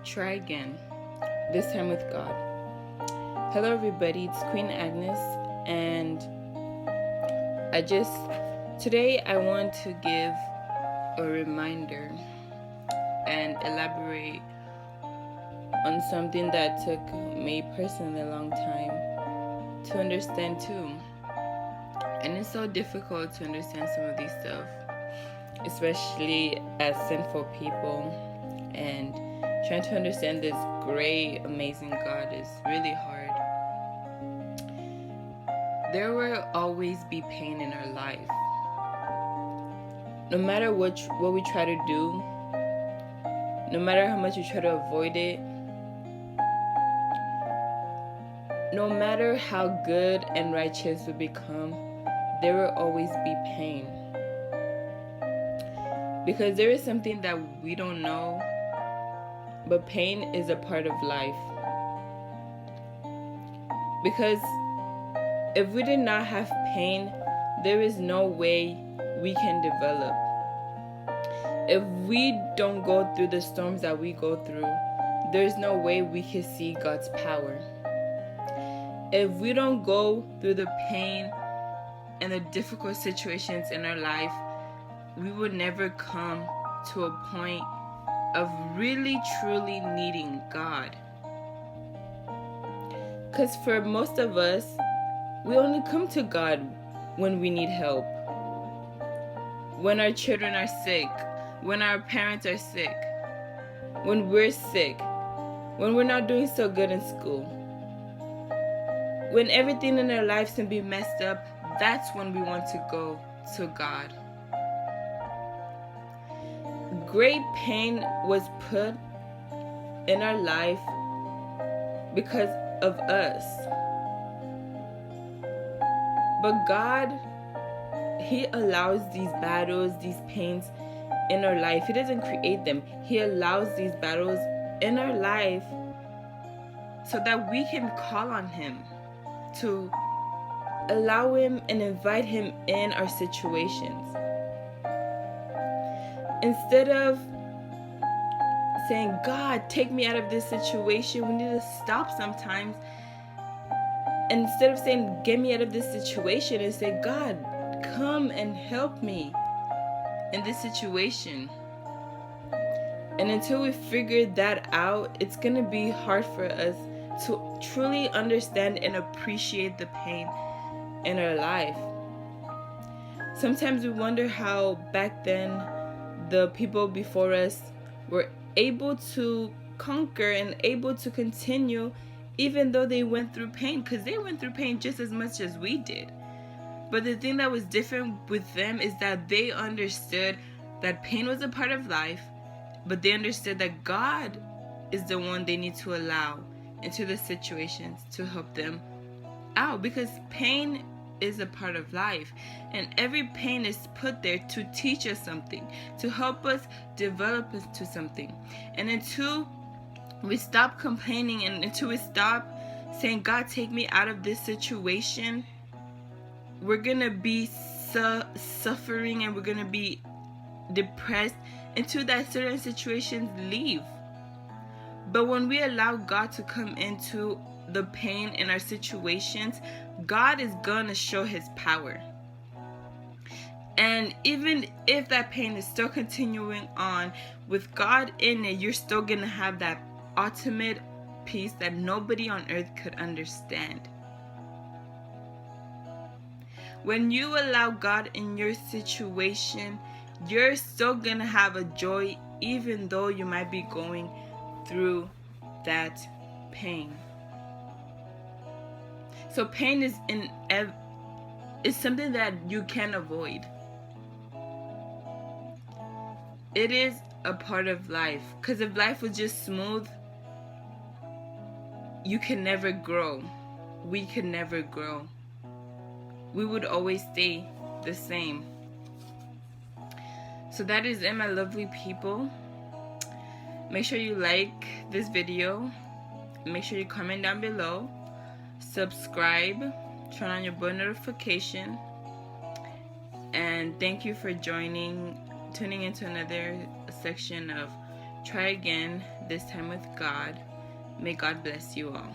Try again, this time with God. Hello everybody, it's Queen Agnes, and today I want to give a reminder and elaborate on something that took me personally a long time to understand too. And it's so difficult to understand some of these stuff, especially as sinful people, and trying to understand this great, amazing God is really hard. There will always be pain in our life. No matter what we try to do, no matter how much we try to avoid it, no matter how good and righteous we become, there will always be pain. Because there is something that we don't know, but pain is a part of life. Because if we did not have pain, there is no way we can develop. If we don't go through the storms that we go through, there's no way we can see God's power. If we don't go through the pain and the difficult situations in our life, we would never come to a point of really truly needing God. Because for most of us, we only come to God when we need help. When our children are sick, when our parents are sick, when we're sick, when we're not doing so good in school, when everything in our lives can be messed up, that's when we want to go to God. Great pain was put in our life because of us. But God, He allows these battles, these pains in our life. He doesn't create them. He allows these battles in our life so that we can call on Him, to allow Him and invite Him in our situations. Instead of saying, God, take me out of this situation, we need to stop sometimes. Instead of saying, get me out of this situation, and say, God, come and help me in this situation. And until we figure that out, it's going to be hard for us to truly understand and appreciate the pain in our life. Sometimes we wonder how back then the people before us were able to conquer and able to continue even though they went through pain, because they went through pain just as much as we did. But the thing that was different with them is that they understood that pain was a part of life, but they understood that God is the one they need to allow into the situations to help them out, because pain is a part of life, and every pain is put there to teach us something, to help us develop into something. And until we stop complaining and until we stop saying, God, take me out of this situation, we're gonna be suffering and we're gonna be depressed until that certain situations leave. But when we allow God to come into the pain in our situations, God is gonna show His power. And even if that pain is still continuing on, with God in it, you're still gonna have that ultimate peace that nobody on earth could understand. When you allow God in your situation, you're still gonna have a joy even though you might be going through that pain. So pain is something that you can avoid. It is a part of life, because if life was just smooth, you can never grow. We can never grow. We would always stay the same. So that is it, my lovely people. Make sure you like this video. Make sure you comment down below. Subscribe. Turn on your bell notification. And thank you for tuning into another section of Try again, this time with God. May God bless you all.